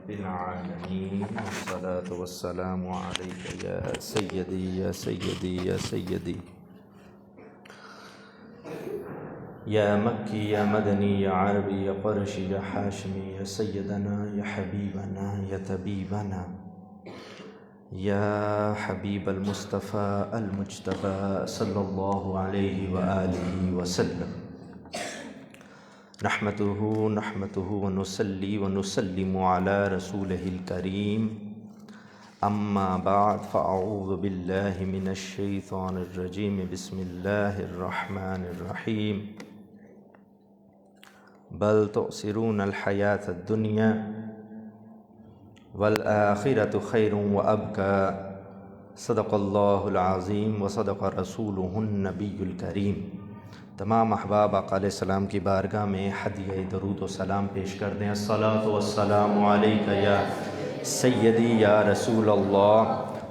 رب العالمين والصلاة والسلام عليك يا سيدي يا سيدي يا سيدي يا مكي يا مدني يا عربي يا قرشي يا حاشمي يا سيدنا يا حبيبنا يا طبيبنا يا حبيب المصطفى المجتبى صلى الله عليه وآله وسلم نحمده ونصلي ونسلم على رسوله الكريم أما بعد فأعوذ بالله من الشيطان الرجيم بسم الله الرحمن الرحيم بل تؤثرون الحياة الدنيا والآخرة خير وأبقى صدق الله العظيم وصدق رسوله النبي الكريم۔ تمام احباب آقا علیہ السلام کی بارگاہ میں ہدیہ درود و سلام پیش کر دیں۔ الصلاۃ والسلام علیک یا سیدی یا رسول اللہ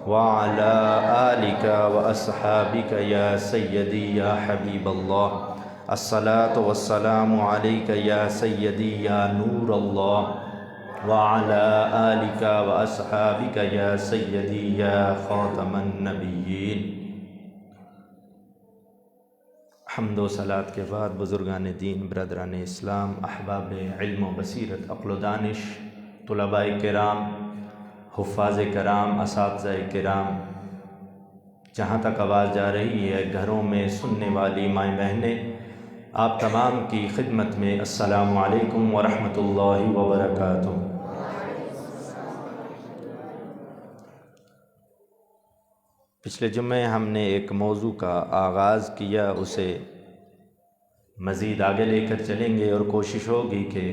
وعلی آلک واصحابک یا سیدی یا حبیب اللہ۔ الصلاۃ والسلام علیک یا سیدی یا نور اللہ وعلی آلک واصحابک یا سیدی یا خاتم النبیین۔ حمد و صلات کے بعد بزرگان دین، برادران اسلام، احباب علم و بصیرت، عقل و دانش، طلباء کرام، حفاظ کرام، اساتذہ کرام، جہاں تک آواز جا رہی ہے گھروں میں سننے والی مائیں بہنیں، آپ تمام کی خدمت میں السلام علیکم ورحمۃ اللہ وبرکاتہ۔ پچھلے جمعے ہم نے ایک موضوع کا آغاز کیا، اسے مزید آگے لے کر چلیں گے اور کوشش ہوگی کہ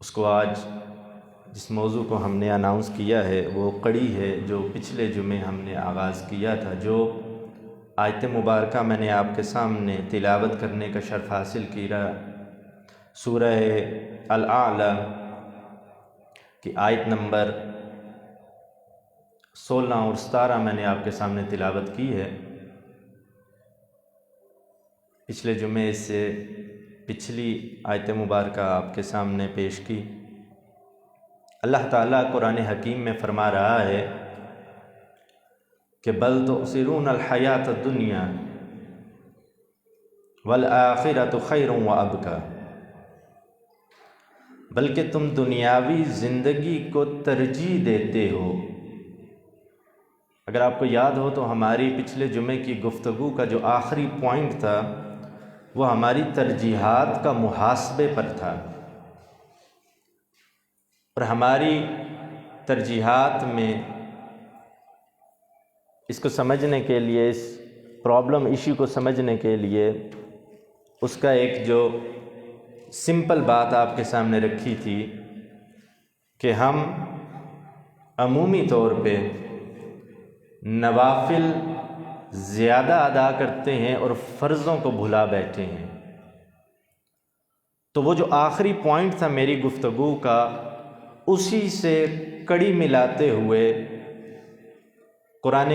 اس کو آج جس موضوع کو ہم نے اناؤنس کیا ہے وہ کڑی ہے جو پچھلے جمعے ہم نے آغاز کیا تھا۔ جو آیت مبارکہ میں نے آپ کے سامنے تلاوت کرنے کا شرف حاصل کیا، سورہ الاعلیٰ کی آیت نمبر 16 اور 17 میں نے آپ کے سامنے تلاوت کی ہے۔ پچھلے جمعے سے پچھلی آیت مبارکہ آپ کے سامنے پیش کی۔ اللہ تعالیٰ قرآن حکیم میں فرما رہا ہے کہ بل تؤثرون الحیات الدنیا والآخرۃ خیر وابقی، بلکہ تم دنیاوی زندگی کو ترجیح دیتے ہو۔ اگر آپ کو یاد ہو تو ہماری پچھلے جمعے کی گفتگو کا جو آخری پوائنٹ تھا وہ ہماری ترجیحات کا محاسبے پر تھا، اور ہماری ترجیحات میں اس کو سمجھنے کے لیے، اس پرابلم ایشو کو سمجھنے کے لیے اس کا ایک جو سمپل بات آپ کے سامنے رکھی تھی کہ ہم عمومی طور پہ نوافل زیادہ ادا کرتے ہیں اور فرضوں کو بھلا بیٹھے ہیں۔ تو وہ جو آخری پوائنٹ تھا میری گفتگو کا، اسی سے کڑی ملاتے ہوئے قرآن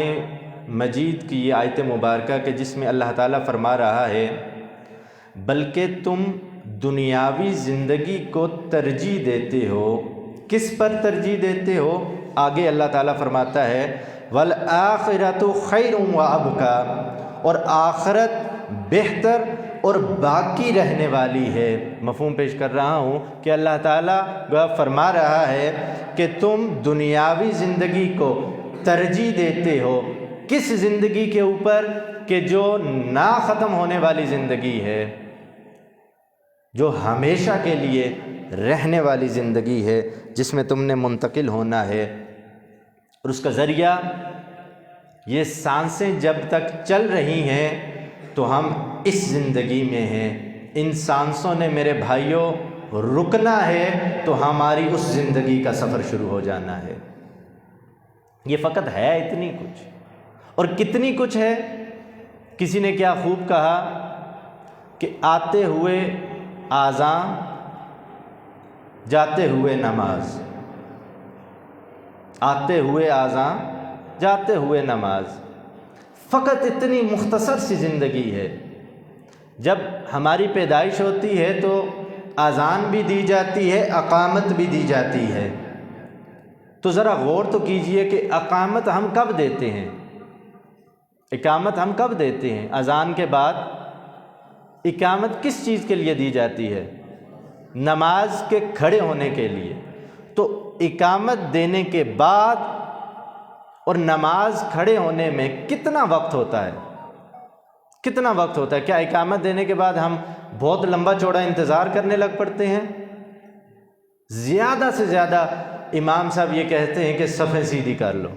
مجید کی یہ آیت مبارکہ کہ جس میں اللہ تعالیٰ فرما رہا ہے بلکہ تم دنیاوی زندگی کو ترجیح دیتے ہو۔ کس پر ترجیح دیتے ہو؟ آگے اللہ تعالیٰ فرماتا ہے والآخرۃ خیر وابقی، اور آخرت بہتر اور باقی رہنے والی ہے۔ مفہوم پیش کر رہا ہوں کہ اللہ تعالیٰ فرما رہا ہے کہ تم دنیاوی زندگی کو ترجیح دیتے ہو۔ کس زندگی کے اوپر؟ کہ جو نہ ختم ہونے والی زندگی ہے، جو ہمیشہ کے لیے رہنے والی زندگی ہے، جس میں تم نے منتقل ہونا ہے، اور اس کا ذریعہ یہ سانسیں جب تک چل رہی ہیں تو ہم اس زندگی میں ہیں۔ ان سانسوں نے میرے بھائیوں رکنا ہے تو ہماری اس زندگی کا سفر شروع ہو جانا ہے۔ یہ فقط ہے اتنی کچھ، اور کتنی کچھ ہے۔ کسی نے کیا خوب کہا کہ آتے ہوئے اذان، جاتے ہوئے نماز، آتے ہوئے اذان، جاتے ہوئے نماز، فقط اتنی مختصر سی زندگی ہے۔ جب ہماری پیدائش ہوتی ہے تو اذان بھی دی جاتی ہے، اقامت بھی دی جاتی ہے۔ تو ذرا غور تو کیجئے کہ اقامت ہم کب دیتے ہیں؟ اقامت ہم کب دیتے ہیں؟ اذان کے بعد اقامت کس چیز کے لیے دی جاتی ہے؟ نماز کے کھڑے ہونے کے لیے۔ تو اقامت دینے کے بعد اور نماز کھڑے ہونے میں کتنا وقت ہوتا ہے؟ کتنا وقت ہوتا ہے؟ کیا اقامت دینے کے بعد ہم بہت لمبا چوڑا انتظار کرنے لگ پڑتے ہیں؟ زیادہ سے زیادہ امام صاحب یہ کہتے ہیں کہ صفیں سیدھی کر لو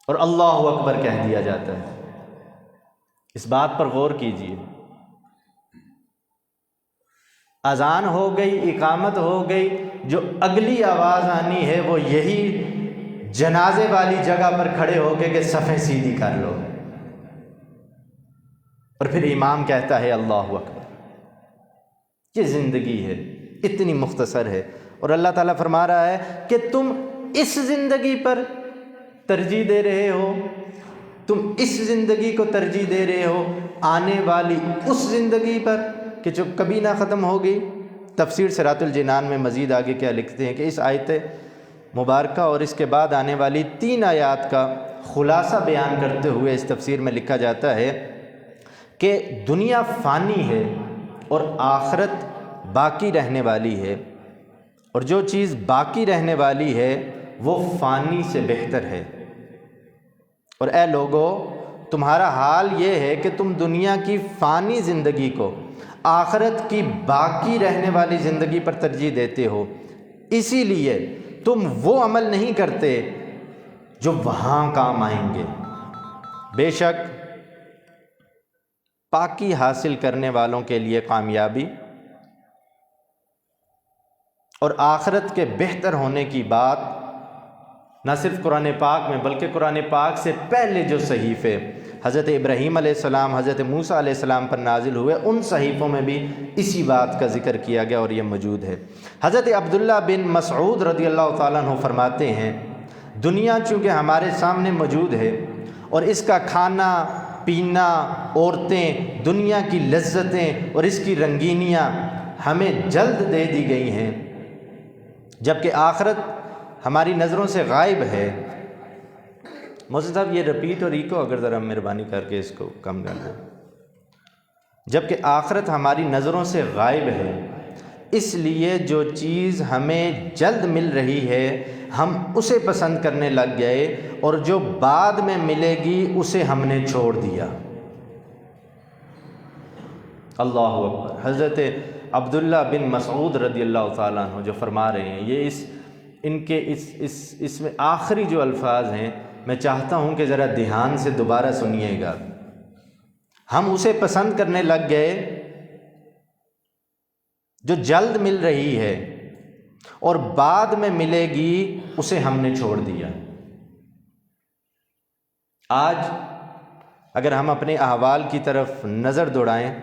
اور اللہ اکبر کہہ دیا جاتا ہے۔ اس بات پر غور کیجیے۔ اذان ہو گئی، اقامت ہو گئی، جو اگلی آواز آنی ہے وہ یہی جنازے والی جگہ پر کھڑے ہو کے کہ صفیں سیدھی کر لو، اور پھر امام کہتا ہے اللہ اکبر۔ یہ زندگی ہے، اتنی مختصر ہے، اور اللہ تعالیٰ فرما رہا ہے کہ تم اس زندگی پر ترجیح دے رہے ہو، تم اس زندگی کو ترجیح دے رہے ہو آنے والی اس زندگی پر کہ جو کبھی نہ ختم ہوگی۔ تفسیر صراط الجنان میں مزید آگے کیا لکھتے ہیں کہ اس آیت مبارکہ اور اس کے بعد آنے والی 3 آیات کا خلاصہ بیان کرتے ہوئے اس تفسیر میں لکھا جاتا ہے کہ دنیا فانی ہے اور آخرت باقی رہنے والی ہے، اور جو چیز باقی رہنے والی ہے وہ فانی سے بہتر ہے۔ اور اے لوگو، تمہارا حال یہ ہے کہ تم دنیا کی فانی زندگی کو آخرت کی باقی رہنے والی زندگی پر ترجیح دیتے ہو، اسی لیے تم وہ عمل نہیں کرتے جو وہاں کام آئیں گے۔ بے شک پاکی حاصل کرنے والوں کے لیے کامیابی اور آخرت کے بہتر ہونے کی بات نہ صرف قرآن پاک میں بلکہ قرآن پاک سے پہلے جو صحیفے حضرت ابراہیم علیہ السلام، حضرت موسیٰ علیہ السلام پر نازل ہوئے، ان صحیفوں میں بھی اسی بات کا ذکر کیا گیا اور یہ موجود ہے۔ حضرت عبداللہ بن مسعود رضی اللہ تعالیٰ عنہ فرماتے ہیں، دنیا چونکہ ہمارے سامنے موجود ہے اور اس کا کھانا پینا، عورتیں، دنیا کی لذتیں اور اس کی رنگینیاں ہمیں جلد دے دی گئی ہیں، جبکہ آخرت ہماری نظروں سے غائب ہے۔ محسن صاحب یہ رپیٹ اور ایکو اگر ذرا مہربانی کر کے اس کو کم کر دیں۔ جبکہ آخرت ہماری نظروں سے غائب ہے، اس لیے جو چیز ہمیں جلد مل رہی ہے ہم اسے پسند کرنے لگ گئے، اور جو بعد میں ملے گی اسے ہم نے چھوڑ دیا۔ اللہ اکبر۔ حضرت عبداللہ بن مسعود رضی اللہ تعالیٰ عنہ جو فرما رہے ہیں، یہ اس میں آخری جو الفاظ ہیں، میں چاہتا ہوں کہ ذرا دھیان سے دوبارہ سنیے گا۔ ہم اسے پسند کرنے لگ گئے جو جلد مل رہی ہے، اور بعد میں ملے گی اسے ہم نے چھوڑ دیا۔ آج اگر ہم اپنے احوال کی طرف نظر دوڑائیں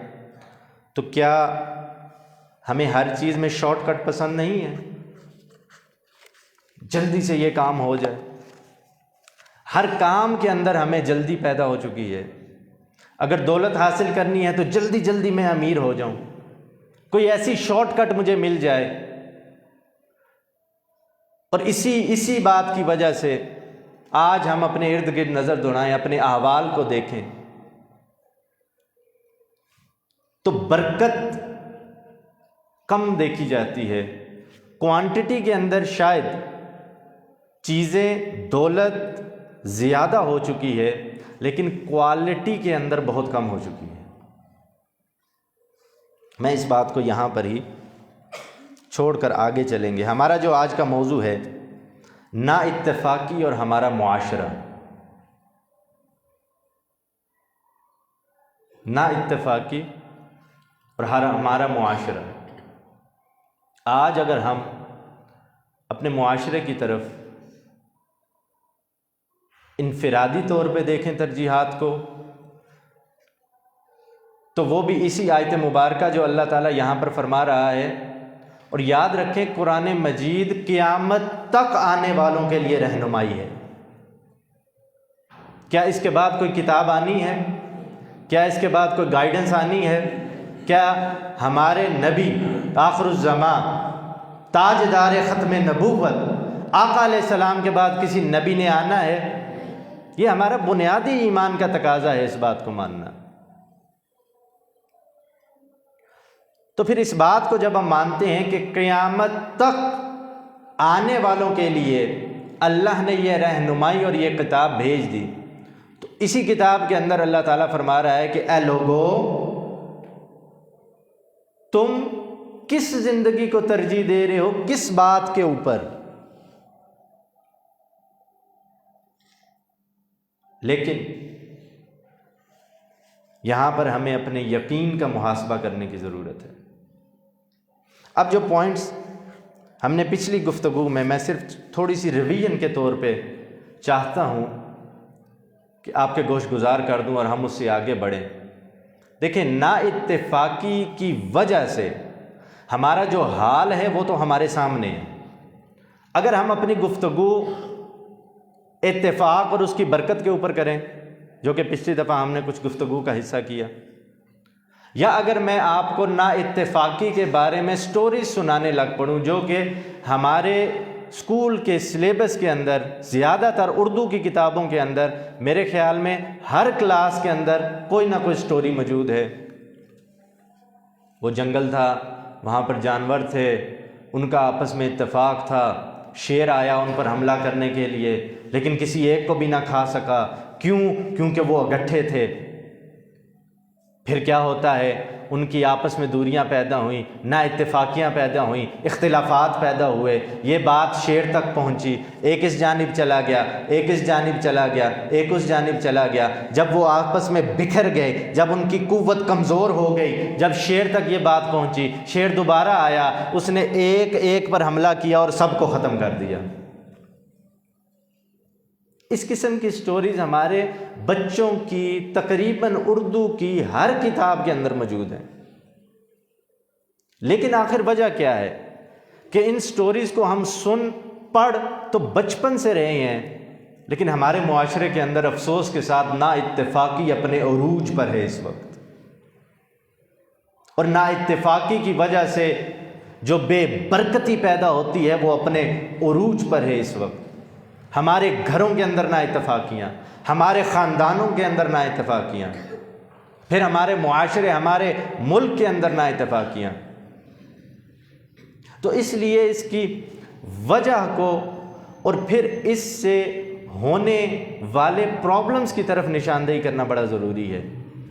تو کیا ہمیں ہر چیز میں شارٹ کٹ پسند نہیں ہے؟ جلدی سے یہ کام ہو جائے، ہر کام کے اندر ہمیں جلدی پیدا ہو چکی ہے۔ اگر دولت حاصل کرنی ہے تو جلدی جلدی میں امیر ہو جاؤں، کوئی ایسی شارٹ کٹ مجھے مل جائے۔ اور اسی بات کی وجہ سے آج ہم اپنے ارد گرد نظر دوڑائیں، اپنے احوال کو دیکھیں تو برکت کم دیکھی جاتی ہے۔ کوانٹٹی کے اندر شاید چیزیں، دولت زیادہ ہو چکی ہے، لیکن کوالٹی کے اندر بہت کم ہو چکی ہے۔ میں اس بات کو یہاں پر ہی چھوڑ کر آگے چلیں گے۔ ہمارا جو آج کا موضوع ہے، نا اتفاقی اور ہمارا معاشرہ۔ نا اتفاقی اور ہمارا معاشرہ۔ آج اگر ہم اپنے معاشرے کی طرف انفرادی طور پہ دیکھیں ترجیحات کو، تو وہ بھی اسی آیت مبارکہ جو اللہ تعالیٰ یہاں پر فرما رہا ہے۔ اور یاد رکھیں، قرآن مجید قیامت تک آنے والوں کے لیے رہنمائی ہے۔ کیا اس کے بعد کوئی کتاب آنی ہے؟ کیا اس کے بعد کوئی گائیڈنس آنی ہے کیا ہمارے نبی آخر الزمان تاجدار ختم نبوت آقا علیہ السلام کے بعد کسی نبی نے آنا ہے؟ یہ ہمارا بنیادی ایمان کا تقاضا ہے اس بات کو ماننا۔ تو پھر اس بات کو جب ہم مانتے ہیں کہ قیامت تک آنے والوں کے لیے اللہ نے یہ رہنمائی اور یہ کتاب بھیج دی، تو اسی کتاب کے اندر اللہ تعالیٰ فرما رہا ہے کہ اے لوگو، تم کس زندگی کو ترجیح دے رہے ہو، کس بات کے اوپر؟ لیکن یہاں پر ہمیں اپنے یقین کا محاسبہ کرنے کی ضرورت ہے۔ اب جو پوائنٹس ہم نے پچھلی گفتگو میں صرف تھوڑی سی ریویژن کے طور پہ چاہتا ہوں کہ آپ کے گوش گزار کر دوں اور ہم اس سے آگے بڑھیں۔ دیکھیں، نا اتفاقی کی وجہ سے ہمارا جو حال ہے وہ تو ہمارے سامنے ہے۔ اگر ہم اپنی گفتگو اتفاق اور اس کی برکت کے اوپر کریں، جو کہ پچھلی دفعہ ہم نے کچھ گفتگو کا حصہ کیا، یا اگر میں آپ کو نا اتفاقی کے بارے میں سٹوریز سنانے لگ پڑوں جو کہ ہمارے اسکول کے سلیبس کے اندر، زیادہ تر اردو کی کتابوں کے اندر، میرے خیال میں ہر کلاس کے اندر کوئی نہ کوئی سٹوری موجود ہے۔ وہ جنگل تھا، وہاں پر جانور تھے، ان کا آپس میں اتفاق تھا، شیر آیا ان پر حملہ کرنے کے لیے لیکن کسی ایک کو بھی نہ کھا سکا۔ کیوں؟ کیونکہ وہ اگٹھے تھے۔ پھر کیا ہوتا ہے؟ ان کی آپس میں دوریاں پیدا ہوئیں، نا اتفاقیاں پیدا ہوئیں، اختلافات پیدا ہوئے، یہ بات شیر تک پہنچی، ایک اس جانب چلا گیا، ایک اس جانب چلا گیا، ایک اس جانب چلا گیا۔ جب وہ آپس میں بکھر گئے، جب ان کی قوت کمزور ہو گئی، جب شیر تک یہ بات پہنچی، شیر دوبارہ آیا، اس نے ایک ایک پر حملہ کیا اور سب کو ختم کر دیا۔ اس قسم کی سٹوریز ہمارے بچوں کی تقریباً اردو کی ہر کتاب کے اندر موجود ہیں۔ لیکن آخر وجہ کیا ہے کہ ان سٹوریز کو ہم سن پڑھ تو بچپن سے رہے ہیں، لیکن ہمارے معاشرے کے اندر افسوس کے ساتھ نا اتفاقی اپنے عروج پر ہے اس وقت، اور نا اتفاقی کی وجہ سے جو بے برکتی پیدا ہوتی ہے وہ اپنے عروج پر ہے اس وقت۔ ہمارے گھروں کے اندر نا اتفاقیاں، ہمارے خاندانوں کے اندر نا اتفاقیاں، پھر ہمارے معاشرے، ہمارے ملک کے اندر نا اتفاقیاں۔ تو اس لیے اس کی وجہ کو اور پھر اس سے ہونے والے پرابلمز کی طرف نشاندہی کرنا بڑا ضروری ہے،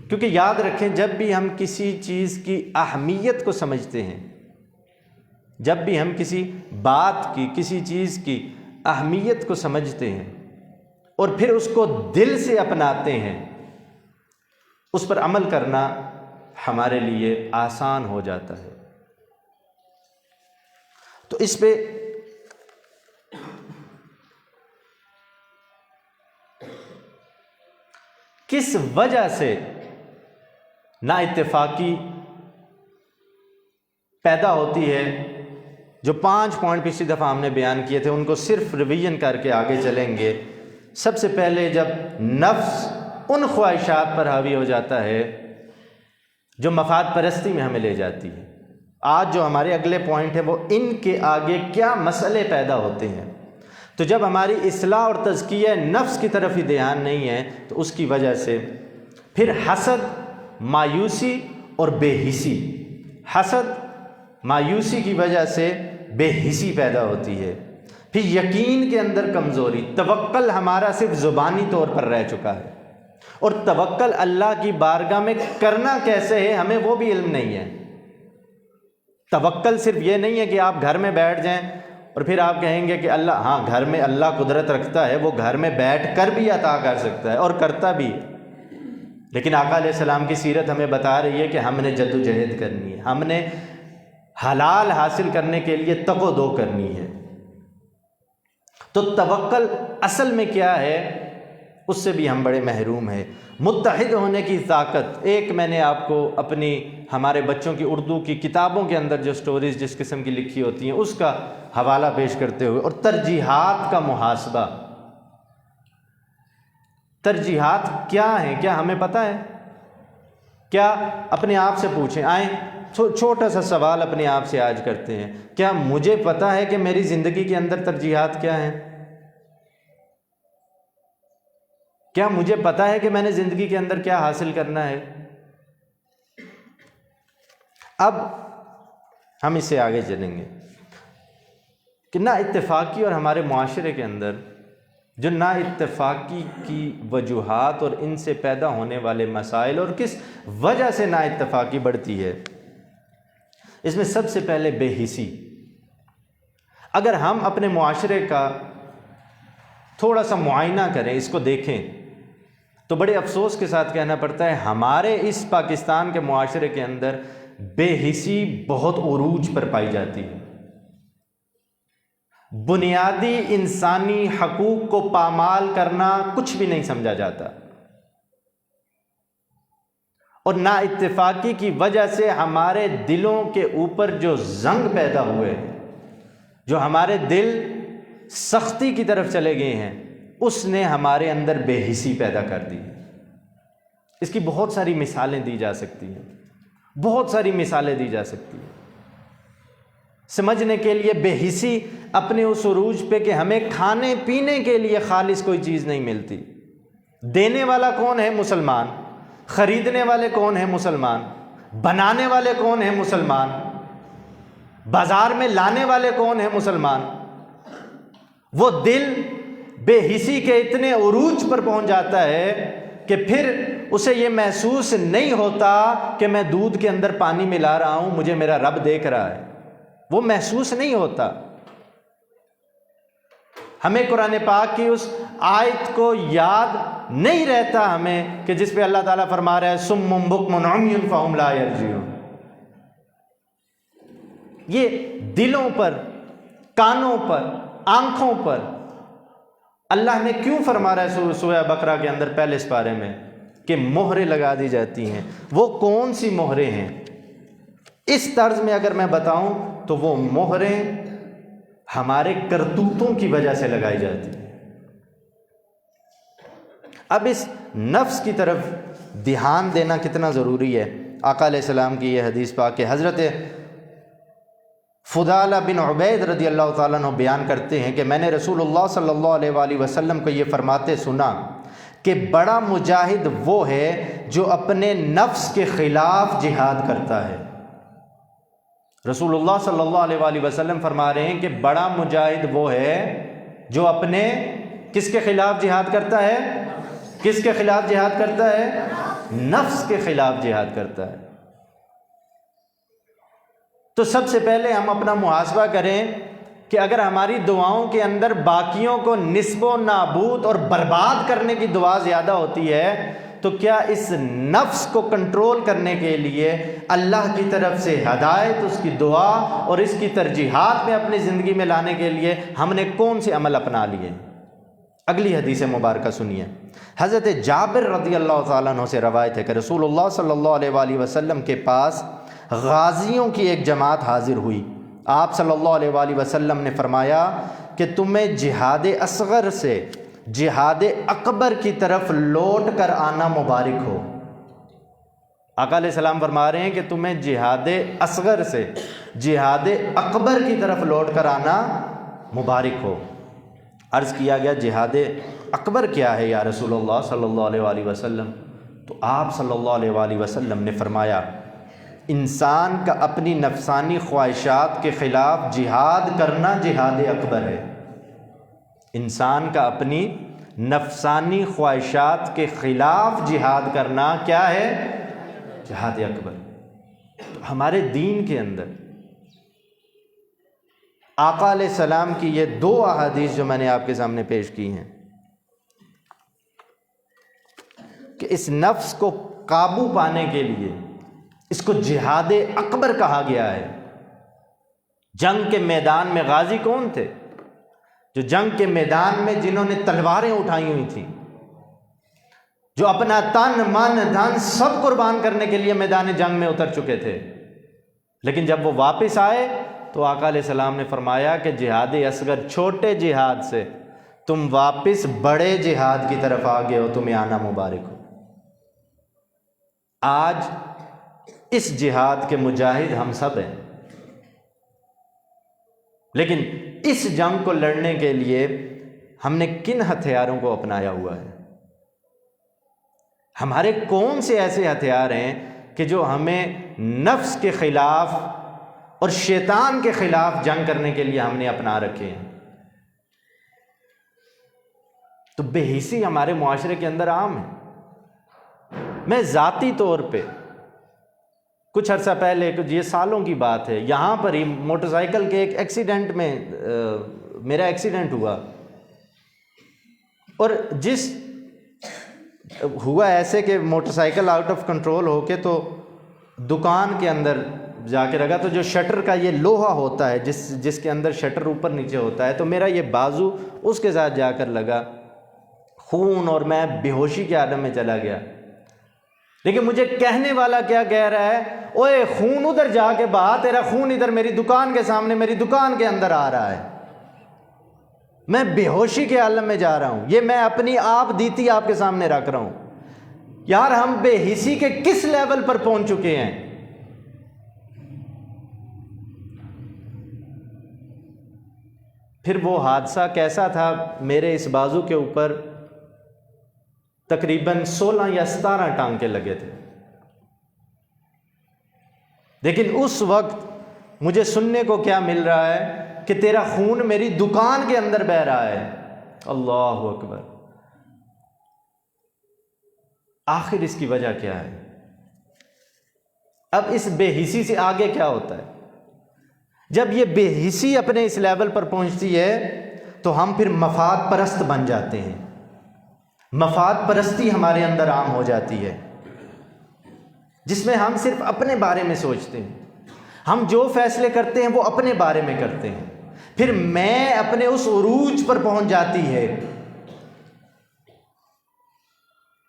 کیونکہ یاد رکھیں، جب بھی ہم کسی چیز کی اہمیت کو سمجھتے ہیں، جب بھی ہم کسی بات کی، کسی چیز کی اہمیت کو سمجھتے ہیں اور پھر اس کو دل سے اپناتے ہیں، اس پر عمل کرنا ہمارے لیے آسان ہو جاتا ہے۔ تو اس پہ کس وجہ سے نا اتفاقی پیدا ہوتی ہے، جو 5 پوائنٹ پچھلی دفعہ ہم نے بیان کیے تھے ان کو صرف ریویژن کر کے آگے چلیں گے۔ سب سے پہلے جب نفس ان خواہشات پر حاوی ہو جاتا ہے جو مفاد پرستی میں ہمیں لے جاتی ہے۔ آج جو ہمارے اگلے پوائنٹ ہے وہ ان کے آگے کیا مسئلے پیدا ہوتے ہیں۔ تو جب ہماری اصلاح اور تزکیہ نفس کی طرف ہی دھیان نہیں ہے تو اس کی وجہ سے پھر حسد، مایوسی اور بے حسی، حسد مایوسی کی وجہ سے بے حسی پیدا ہوتی ہے، پھر یقین کے اندر کمزوری، توکل ہمارا صرف زبانی طور پر رہ چکا ہے، اور توکل اللہ کی بارگاہ میں کرنا کیسے ہے ہمیں وہ بھی علم نہیں ہے۔ توکل صرف یہ نہیں ہے کہ آپ گھر میں بیٹھ جائیں اور پھر آپ کہیں گے کہ اللہ، ہاں گھر میں اللہ قدرت رکھتا ہے، وہ گھر میں بیٹھ کر بھی عطا کر سکتا ہے اور کرتا بھی ہے، لیکن آقا علیہ السلام کی سیرت ہمیں بتا رہی ہے کہ ہم نے جد و جہد کرنی ہے، ہم نے حلال حاصل کرنے کے لیے تگ و دو کرنی ہے۔ تو توکل اصل میں کیا ہے اس سے بھی ہم بڑے محروم ہیں۔ متحد ہونے کی طاقت، ایک میں نے آپ کو اپنی ہمارے بچوں کی اردو کی کتابوں کے اندر جو سٹوریز جس قسم کی لکھی ہوتی ہیں اس کا حوالہ پیش کرتے ہوئے، اور ترجیحات کا محاسبہ۔ ترجیحات کیا ہیں؟ کیا ہمیں پتہ ہے؟ کیا اپنے آپ سے پوچھیں، آئیں چھوٹا سا سوال اپنے آپ سے آج کرتے ہیں، کیا مجھے پتا ہے کہ میری زندگی کے اندر ترجیحات کیا ہیں؟ کیا مجھے پتا ہے کہ میں نے زندگی کے اندر کیا حاصل کرنا ہے؟ اب ہم اس سے آگے چلیں گے کہ نا اتفاقی اور ہمارے معاشرے کے اندر جو نا اتفاقی کی وجوہات اور ان سے پیدا ہونے والے مسائل اور کس وجہ سے نا اتفاقی بڑھتی ہے، اس میں سب سے پہلے بے حسی۔ اگر ہم اپنے معاشرے کا تھوڑا سا معائنہ کریں، اس کو دیکھیں، تو بڑے افسوس کے ساتھ کہنا پڑتا ہے ہمارے اس پاکستان کے معاشرے کے اندر بے حسی بہت عروج پر پائی جاتی ہے۔ بنیادی انسانی حقوق کو پامال کرنا کچھ بھی نہیں سمجھا جاتا، اور نا اتفاقی کی وجہ سے ہمارے دلوں کے اوپر جو زنگ پیدا ہوئے، جو ہمارے دل سختی کی طرف چلے گئے ہیں، اس نے ہمارے اندر بے حسی پیدا کر دی۔ اس کی بہت ساری مثالیں دی جا سکتی ہیں، بہت ساری مثالیں دی جا سکتی ہیں سمجھنے کے لیے۔ بے حسی اپنے اس عروج پہ کہ ہمیں کھانے پینے کے لیے خالص کوئی چیز نہیں ملتی، دینے والا کون ہے؟ مسلمان۔ خریدنے والے کون ہیں؟ مسلمان۔ بنانے والے کون ہیں؟ مسلمان۔ بازار میں لانے والے کون ہیں؟ مسلمان۔ وہ دل بے حسی کے اتنے عروج پر پہنچ جاتا ہے کہ پھر اسے یہ محسوس نہیں ہوتا کہ میں دودھ کے اندر پانی ملا رہا ہوں، مجھے میرا رب دیکھ رہا ہے، وہ محسوس نہیں ہوتا۔ ہمیں قرآن پاک کی اس آیت کو یاد نہیں رہتا ہمیں کہ جس پہ اللہ تعالیٰ فرما رہا ہے صم بکم عمی فہم لا یرجعون۔ یہ دلوں پر، کانوں پر، آنکھوں پر اللہ نے کیوں فرما رہا ہے سورہ بقرہ کے اندر پہلے سپارے میں کہ مہریں لگا دی جاتی ہیں؟ وہ کون سی مہریں ہیں؟ اس طرز میں اگر میں بتاؤں تو وہ مہریں ہمارے کرتوتوں کی وجہ سے لگائی جاتی ہیں۔ اب اس نفس کی طرف دھیان دینا کتنا ضروری ہے۔ آقا علیہ السلام کی یہ حدیث پاک کہ حضرت فضالہ بن عبید رضی اللہ تعالیٰ عنہ بیان کرتے ہیں کہ میں نے رسول اللہ صلی اللہ علیہ وآلہ وسلم کو یہ فرماتے سنا کہ بڑا مجاہد وہ ہے جو اپنے نفس کے خلاف جہاد کرتا ہے۔ رسول اللہ صلی اللہ علیہ وآلہ وسلم فرما رہے ہیں کہ بڑا مجاہد وہ ہے جو اپنے کس کے خلاف جہاد کرتا ہے؟ کس کے خلاف جہاد کرتا ہے؟ نفس کے خلاف جہاد کرتا ہے۔ تو سب سے پہلے ہم اپنا محاسبہ کریں کہ اگر ہماری دعاؤں کے اندر باقیوں کو نسب و نابود اور برباد کرنے کی دعا زیادہ ہوتی ہے تو کیا اس نفس کو کنٹرول کرنے کے لیے اللہ کی طرف سے ہدایت، اس کی دعا اور اس کی ترجیحات میں اپنی زندگی میں لانے کے لیے ہم نے کون سے عمل اپنا لیے؟ اگلی حدیث مبارکہ سنیے۔ حضرت جابر رضی اللہ تعالیٰ عنہ سے روایت ہے کہ رسول اللہ صلی اللہ علیہ وآلہ وسلم کے پاس غازیوں کی ایک جماعت حاضر ہوئی۔ آپ صلی اللہ علیہ وآلہ وسلم نے فرمایا کہ تمہیں جہاد اصغر سے جہاد اکبر کی طرف لوٹ کر آنا مبارک ہو۔ آقا علیہ السلام فرما رہے ہیں کہ تمہیں جہاد اصغر سے جہاد اکبر کی طرف لوٹ کر آنا مبارک ہو۔ عرض کیا گیا جہاد اکبر کیا ہے یا رسول اللہ صلی اللہ علیہ وآلہ وسلم؟ تو آپ صلی اللہ علیہ وآلہ وسلم نے فرمایا انسان کا اپنی نفسانی خواہشات کے خلاف جہاد کرنا جہاد اکبر ہے۔ انسان کا اپنی نفسانی خواہشات کے خلاف جہاد کرنا کیا ہے؟ جہاد اکبر۔ تو ہمارے دین کے اندر آقا علیہ السلام کی یہ دو احادیث جو میں نے آپ کے سامنے پیش کی ہیں کہ اس نفس کو قابو پانے کے لیے اس کو جہاد اکبر کہا گیا ہے۔ جنگ کے میدان میں غازی کون تھے؟ جو جنگ کے میدان میں جنہوں نے تلواریں اٹھائی ہوئی تھیں، جو اپنا تن من دھن سب قربان کرنے کے لیے میدان جنگ میں اتر چکے تھے، لیکن جب وہ واپس آئے تو آقا علیہ السلام نے فرمایا کہ جہاد اصغر چھوٹے جہاد سے تم واپس بڑے جہاد کی طرف آ گئے ہو، تمہیں آنا مبارک ہو۔ آج اس جہاد کے مجاہد ہم سب ہیں، لیکن اس جنگ کو لڑنے کے لیے ہم نے کن ہتھیاروں کو اپنایا ہوا ہے؟ ہمارے کون سے ایسے ہتھیار ہیں کہ جو ہمیں نفس کے خلاف اور شیطان کے خلاف جنگ کرنے کے لیے ہم نے اپنا رکھے ہیں؟ تو بے حسی ہمارے معاشرے کے اندر عام ہے۔ میں ذاتی طور پہ کچھ عرصہ پہلے، یہ سالوں کی بات ہے، یہاں پر ہی موٹر سائیکل کے ایک ایکسیڈنٹ میں میرا ایکسیڈنٹ ہوا، اور جس ہوا ایسے کہ motorcycle out of control ہو کے تو دکان کے اندر جا کے لگا، تو جو شٹر کا یہ لوہا ہوتا ہے جس کے اندر شٹر اوپر نیچے ہوتا ہے، تو میرا یہ بازو اس کے ساتھ جا کر لگا، خون، اور میں بے ہوشی کے عالم میں چلا گیا۔ لیکن مجھے کہنے والا کیا کہہ رہا ہے، اوے خون ادھر جا کے بہا، تیرا خون ادھر میری دکان کے سامنے، میری دکان کے اندر آ رہا ہے، میں بے ہوشی کے عالم میں جا رہا ہوں، یہ میں اپنی آپ دیتی آپ کے سامنے رکھ رہا ہوں۔ یار ہم بے حسی کے کس لیول پر پہنچ چکے ہیں؟ پھر وہ حادثہ کیسا تھا، میرے اس بازو کے اوپر تقریباً 16 یا 17 ٹانکے لگے تھے، لیکن اس وقت مجھے سننے کو کیا مل رہا ہے کہ تیرا خون میری دکان کے اندر بہہ رہا ہے۔ اللہ اکبر! آخر اس کی وجہ کیا ہے؟ اب اس بے حسی سے آگے کیا ہوتا ہے؟ جب یہ بے حسی اپنے اس لیول پر پہنچتی ہے تو ہم پھر مفاد پرست بن جاتے ہیں، مفاد پرستی ہمارے اندر عام ہو جاتی ہے، جس میں ہم صرف اپنے بارے میں سوچتے ہیں، ہم جو فیصلے کرتے ہیں وہ اپنے بارے میں کرتے ہیں، پھر میں اپنے اس عروج پر پہنچ جاتی ہے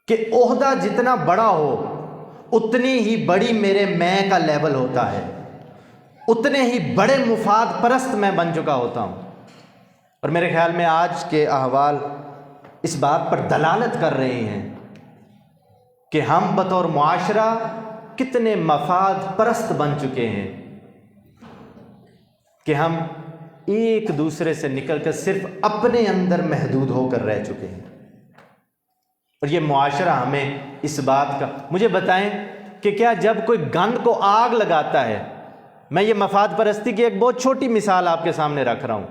کہ عہدہ جتنا بڑا ہو اتنی ہی بڑی میرے میں کا لیول ہوتا ہے، اتنے ہی بڑے مفاد پرست میں بن چکا ہوتا ہوں۔ اور میرے خیال میں آج کے احوال اس بات پر دلالت کر رہے ہیں کہ ہم بطور معاشرہ کتنے مفاد پرست بن چکے ہیں کہ ہم ایک دوسرے سے نکل کر صرف اپنے اندر محدود ہو کر رہ چکے ہیں۔ اور یہ معاشرہ ہمیں اس بات کا، مجھے بتائیں کہ کیا جب کوئی گند کو آگ لگاتا ہے، میں یہ مفاد پرستی کی ایک بہت چھوٹی مثال آپ کے سامنے رکھ رہا ہوں،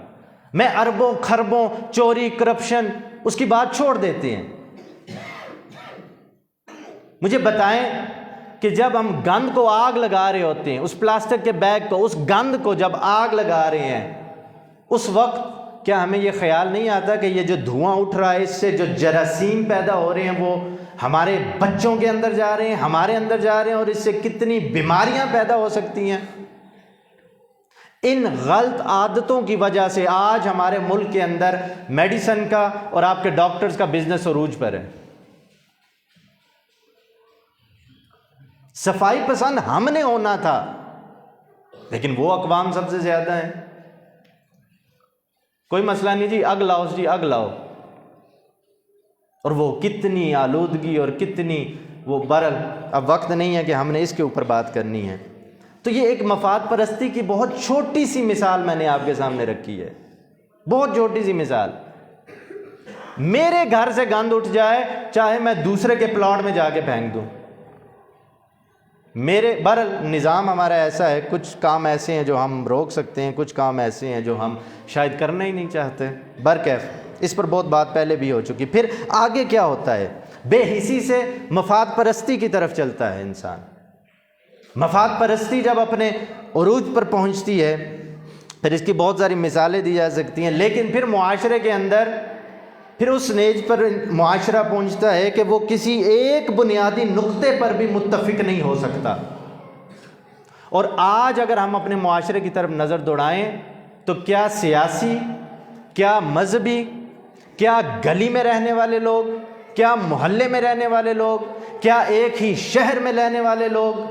میں اربوں خربوں چوری کرپشن اس کی بات چھوڑ دیتے ہیں، مجھے بتائیں کہ جب ہم گند کو آگ لگا رہے ہوتے ہیں، اس پلاسٹک کے بیگ کو، اس گند کو جب آگ لگا رہے ہیں، اس وقت کیا ہمیں یہ خیال نہیں آتا کہ یہ جو دھواں اٹھ رہا ہے، اس سے جو جراثیم پیدا ہو رہے ہیں وہ ہمارے بچوں کے اندر جا رہے ہیں، ہمارے اندر جا رہے ہیں، اور اس سے کتنی بیماریاں پیدا ہو سکتی ہیں؟ ان غلط عادتوں کی وجہ سے آج ہمارے ملک کے اندر میڈیسن کا اور آپ کے ڈاکٹرز کا بزنس عروج پر ہے۔ صفائی پسند ہم نے ہونا تھا، لیکن وہ اقوام سب سے زیادہ ہیں، کوئی مسئلہ نہیں جی، اگ لاؤ جی، اگ لاؤ، اور وہ کتنی آلودگی اور کتنی وہ برل، اب وقت نہیں ہے کہ ہم نے اس کے اوپر بات کرنی ہے۔ تو یہ ایک مفاد پرستی کی بہت چھوٹی سی مثال میں نے آپ کے سامنے رکھی ہے، بہت چھوٹی سی مثال۔ میرے گھر سے گند اٹھ جائے، چاہے میں دوسرے کے پلاٹ میں جا کے پھینک دوں، میرے برل نظام ہمارا ایسا ہے، کچھ کام ایسے ہیں جو ہم روک سکتے ہیں، کچھ کام ایسے ہیں جو ہم شاید کرنا ہی نہیں چاہتے، برکیف اس پر بہت بات پہلے بھی ہو چکی۔ پھر آگے کیا ہوتا ہے؟ بے حسی سے مفاد پرستی کی طرف چلتا ہے انسان۔ مفاد پرستی جب اپنے عروج پر پہنچتی ہے، پھر اس کی بہت ساری مثالیں دی جا سکتی ہیں، لیکن پھر معاشرے کے اندر پھر اس سٹیج پر معاشرہ پہنچتا ہے کہ وہ کسی ایک بنیادی نقطے پر بھی متفق نہیں ہو سکتا۔ اور آج اگر ہم اپنے معاشرے کی طرف نظر دوڑائیں تو کیا سیاسی، کیا مذہبی، کیا گلی میں رہنے والے لوگ، کیا محلے میں رہنے والے لوگ، کیا ایک ہی شہر میں رہنے والے لوگ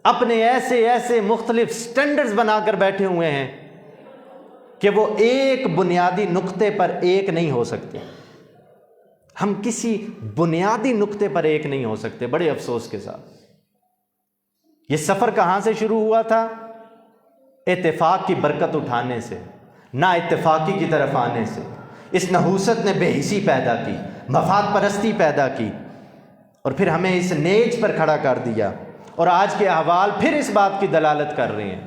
اپنے ایسے مختلف سٹینڈرز بنا کر بیٹھے ہوئے ہیں کہ وہ ایک بنیادی نقطے پر ایک نہیں ہو سکتے۔ ہم کسی بنیادی نقطے پر ایک نہیں ہو سکتے، بڑے افسوس کے ساتھ۔ یہ سفر کہاں سے شروع ہوا تھا؟ اتفاق کی برکت اٹھانے سے، نا اتفاقی کی طرف آنے سے۔ اس نحوست نے بے حسی پیدا کی، مفاد پرستی پیدا کی، اور پھر ہمیں اس نیج پر کھڑا کر دیا، اور آج کے احوال پھر اس بات کی دلالت کر رہے ہیں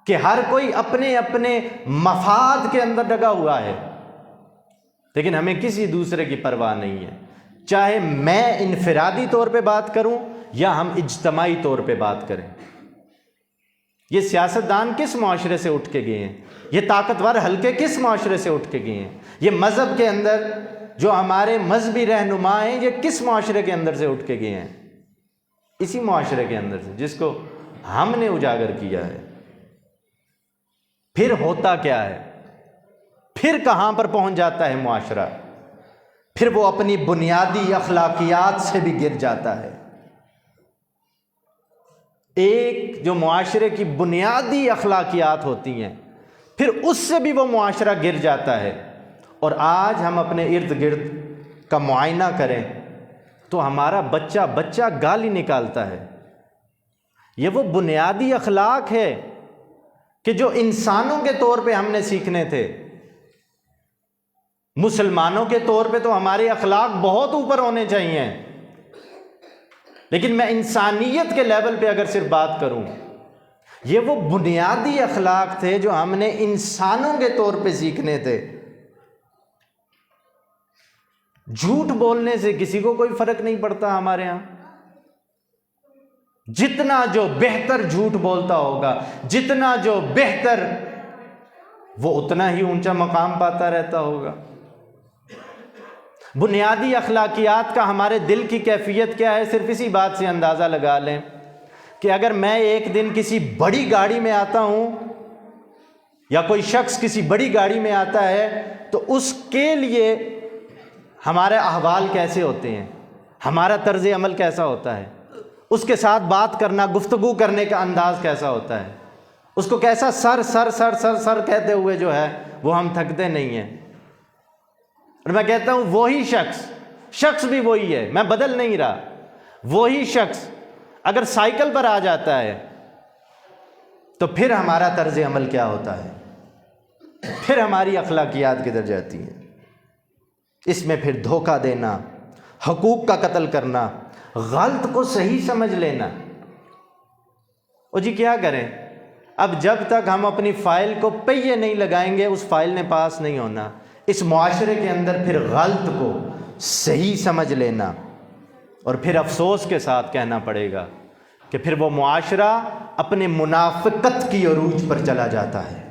کہ ہر کوئی اپنے اپنے مفاد کے اندر ڈگا ہوا ہے، لیکن ہمیں کسی دوسرے کی پرواہ نہیں ہے، چاہے میں انفرادی طور پہ بات کروں یا ہم اجتماعی طور پہ بات کریں۔ یہ سیاستدان کس معاشرے سے اٹھ کے گئے ہیں؟ یہ طاقتور حلقے کس معاشرے سے اٹھ کے گئے ہیں؟ یہ مذہب کے اندر جو ہمارے مذہبی رہنما ہیں، یہ کس معاشرے کے اندر سے اٹھ کے گئے ہیں؟ اسی معاشرے کے اندر سے جس کو ہم نے اجاگر کیا ہے۔ پھر ہوتا کیا ہے؟ پھر کہاں پر پہنچ جاتا ہے معاشرہ؟ پھر وہ اپنی بنیادی اخلاقیات سے بھی گر جاتا ہے۔ ایک جو معاشرے کی بنیادی اخلاقیات ہوتی ہیں، پھر اس سے بھی وہ معاشرہ گر جاتا ہے۔ اور آج ہم اپنے ارد گرد کا معائنہ کریں تو ہمارا بچہ گالی نکالتا ہے۔ یہ وہ بنیادی اخلاق ہے کہ جو انسانوں کے طور پہ ہم نے سیکھنے تھے۔ مسلمانوں کے طور پہ تو ہمارے اخلاق بہت اوپر ہونے چاہیے، لیکن میں انسانیت کے لیول پہ اگر صرف بات کروں، یہ وہ بنیادی اخلاق تھے جو ہم نے انسانوں کے طور پہ سیکھنے تھے۔ جھوٹ بولنے سے کسی کو کوئی فرق نہیں پڑتا ہمارے ہاں۔ جتنا جو بہتر جھوٹ بولتا ہوگا، جتنا جو بہتر، وہ اتنا ہی اونچا مقام پاتا رہتا ہوگا۔ بنیادی اخلاقیات کا ہمارے دل کی کیفیت کیا ہے؟ صرف اسی بات سے اندازہ لگا لیں کہ اگر میں ایک دن کسی بڑی گاڑی میں آتا ہوں، یا کوئی شخص کسی بڑی گاڑی میں آتا ہے، تو اس کے لیے ہمارے احوال کیسے ہوتے ہیں، ہمارا طرز عمل کیسا ہوتا ہے، اس کے ساتھ بات کرنا، گفتگو کرنے کا انداز کیسا ہوتا ہے، اس کو کیسا سر سر سر سر سر کہتے ہوئے جو ہے وہ ہم تھکتے نہیں ہیں۔ اور میں کہتا ہوں وہی شخص بھی وہی ہے، میں بدل نہیں رہا، وہی شخص اگر سائیکل پر آ جاتا ہے تو پھر ہمارا طرز عمل کیا ہوتا ہے، پھر ہماری اخلاقیات کدھر جاتی ہیں۔ اس میں پھر دھوکہ دینا، حقوق کا قتل کرنا، غلط کو صحیح سمجھ لینا۔ اور جی کیا کریں؟ اب جب تک ہم اپنی فائل کو پہیے نہیں لگائیں گے، اس فائل نے پاس نہیں ہونا۔ اس معاشرے کے اندر پھر غلط کو صحیح سمجھ لینا، اور پھر افسوس کے ساتھ کہنا پڑے گا کہ پھر وہ معاشرہ اپنے منافقت کی عروج پر چلا جاتا ہے۔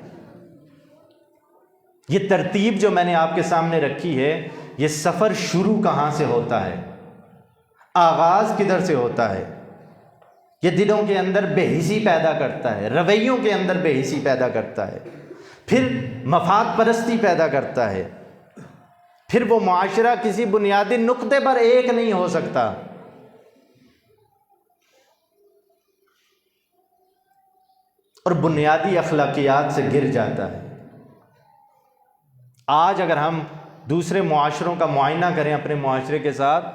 یہ ترتیب جو میں نے آپ کے سامنے رکھی ہے، یہ سفر شروع کہاں سے ہوتا ہے، آغاز کدھر سے ہوتا ہے؟ یہ دلوں کے اندر بے حسی پیدا کرتا ہے، رویوں کے اندر بے حسی پیدا کرتا ہے، پھر مفاد پرستی پیدا کرتا ہے، پھر وہ معاشرہ کسی بنیادی نقطے پر ایک نہیں ہو سکتا۔ اور بنیادی اخلاقیات سے گر جاتا ہے۔ آج اگر ہم دوسرے معاشروں کا معائنہ کریں اپنے معاشرے کے ساتھ،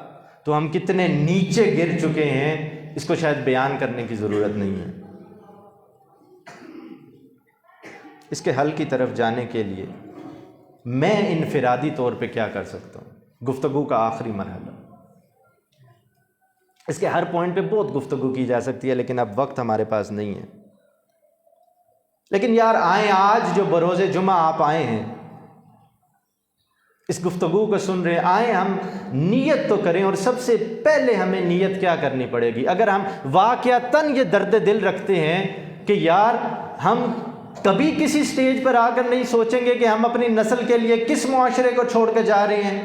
تو ہم کتنے نیچے گر چکے ہیں، اس کو شاید بیان کرنے کی ضرورت نہیں ہے۔ اس کے حل کی طرف جانے کے لیے میں انفرادی طور پہ کیا کر سکتا ہوں؟ گفتگو کا آخری مرحلہ، اس کے ہر پوائنٹ پہ بہت گفتگو کی جا سکتی ہے، لیکن اب وقت ہمارے پاس نہیں ہے۔ لیکن یار آئیں، آج جو بروز جمعہ آپ آئے ہیں، اس گفتگو کو سن رہے، آئیں ہم نیت تو کریں۔ اور سب سے پہلے ہمیں نیت کیا کرنی پڑے گی؟ اگر ہم واقعتاً یہ درد دل رکھتے ہیں کہ یار ہم کبھی کسی سٹیج پر آ کر نہیں سوچیں گے کہ ہم اپنی نسل کے لیے کس معاشرے کو چھوڑ کے جا رہے ہیں،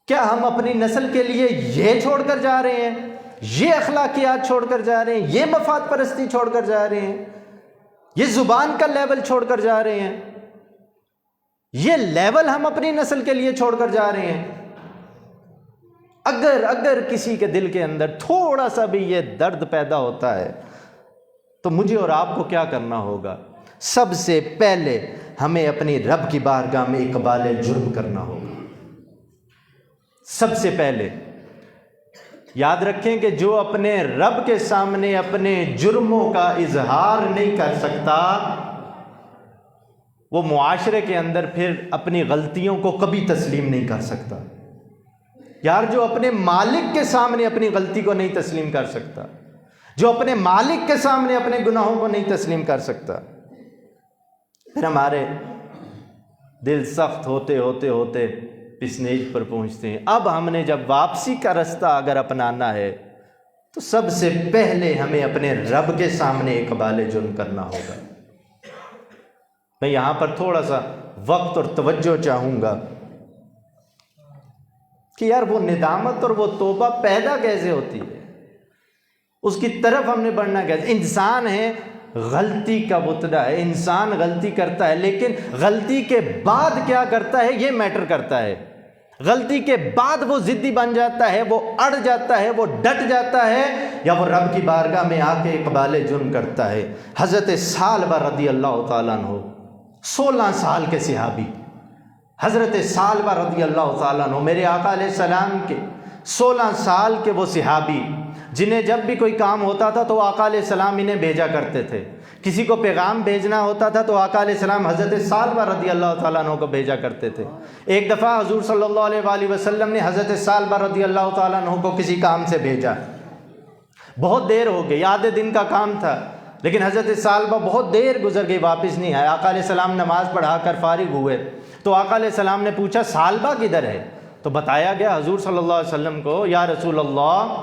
کیا ہم اپنی نسل کے لیے یہ چھوڑ کر جا رہے ہیں، یہ اخلاقیات چھوڑ کر جا رہے ہیں، یہ مفاد پرستی چھوڑ کر جا رہے ہیں، یہ زبان کا لیول چھوڑ کر جا رہے ہیں، یہ لیول ہم اپنی نسل کے لیے چھوڑ کر جا رہے ہیں؟ اگر کسی کے دل کے اندر تھوڑا سا بھی یہ درد پیدا ہوتا ہے، تو مجھے اور آپ کو کیا کرنا ہوگا؟ سب سے پہلے ہمیں اپنی رب کی بارگاہ میں اقبال جرم کرنا ہوگا۔ سب سے پہلے یاد رکھیں کہ جو اپنے رب کے سامنے اپنے جرموں کا اظہار نہیں کر سکتا، وہ معاشرے کے اندر پھر اپنی غلطیوں کو کبھی تسلیم نہیں کر سکتا۔ یار جو اپنے مالک کے سامنے اپنی غلطی کو نہیں تسلیم کر سکتا، جو اپنے مالک کے سامنے اپنے گناہوں کو نہیں تسلیم کر سکتا، پھر ہمارے دل سخت ہوتے ہوتے ہوتے پسنیج پر پہنچتے ہیں۔ اب ہم نے جب واپسی کا رستہ اگر اپنانا ہے تو سب سے پہلے ہمیں اپنے رب کے سامنے اقبال جرم کرنا ہوگا۔ میں یہاں پر تھوڑا سا وقت اور توجہ چاہوں گا کہ یار وہ ندامت اور وہ توبہ پیدا کیسے ہوتی ہے، اس کی طرف ہم نے بڑھنا کیسے۔ انسان ہے، غلطی کا متبع ہے، انسان غلطی کرتا ہے، لیکن غلطی کے بعد کیا کرتا ہے یہ میٹر کرتا ہے۔ غلطی کے بعد وہ ضدی بن جاتا ہے، وہ اڑ جاتا ہے، وہ ڈٹ جاتا ہے، یا وہ رب کی بارگاہ میں آ کے اقبال جرم کرتا ہے۔ حضرت ثعلبہ رضی اللہ تعالیٰ عنہ 16 سال کے صحابی، حضرت ثعلبہ رضی اللہ تعالیٰ عنہ میرے آقا علیہ السلام کے 16 سال کے وہ صحابی، جنہیں جب بھی کوئی کام ہوتا تھا تو آقا علیہ السلام انہیں بھیجا کرتے تھے۔ کسی کو پیغام بھیجنا ہوتا تھا تو آقا علیہ السلام حضرت ثعلبہ رضی اللہ تعالیٰ عنہ کو بھیجا کرتے تھے۔ ایک دفعہ حضور صلی اللہ علیہ وآلہ وسلم نے حضرت ثعلبہ رضی اللہ تعالیٰ عنہ کو کسی کام سے بھیجا، بہت دیر ہو گئی، آدھے دن کا کام تھا، لیکن حضرت ثعلبہ بہت دیر گزر گئی، واپس نہیں آئے۔ آقا علیہ السلام نماز پڑھا کر فارغ ہوئے تو آقا علیہ السلام نے پوچھا ثعلبہ کدھر ہے؟ تو بتایا گیا حضور صلی اللہ علیہ وسلم کو، یا رسول اللہ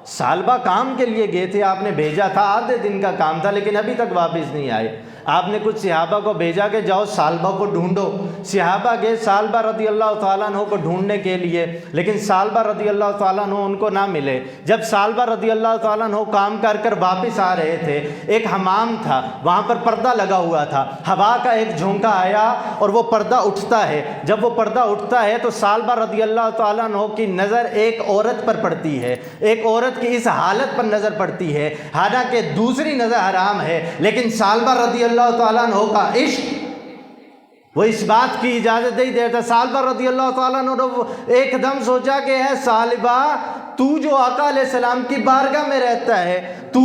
ثعلبہ کام کے لیے گئے تھے، آپ نے بھیجا تھا، آدھے دن کا کام تھا، لیکن ابھی تک واپس نہیں آئے۔ آپ نے کچھ صحابہ کو بھیجا کہ جاؤ ثعلبہ کو ڈھونڈو۔ صحابہ گئے ثعلبہ رضی اللہ تعالیٰ عنہ کو ڈھونڈنے کے لیے، لیکن ثعلبہ رضی اللہ تعالیٰ عنہ ان کو نہ ملے۔ جب ثعلبہ رضی اللہ تعالیٰ عنہ کام کر کر واپس آ رہے تھے، ایک حمام تھا، وہاں پر پردہ لگا ہوا تھا، ہوا کا ایک جھونکا آیا اور وہ پردہ اٹھتا ہے۔ جب وہ پردہ اٹھتا ہے تو ثعلبہ رضی اللہ تعالیٰ عنہ کی نظر ایک عورت پر پڑتی ہے، ایک عورت کی اس حالت پر نظر پڑتی ہے، حالانکہ دوسری نظر حرام ہے، لیکن ثعلبہ رضی اللہ تعالیٰ عنہ کا عشق وہ اس بات کی اجازت نہیں دیتا۔ ثعلبہ رضی اللہ تعالیٰ عنہ نے ایک دم سوچا کہ اے ثعلبہ، تو جو آقا علیہ السلام کی بارگاہ میں رہتا ہے، تو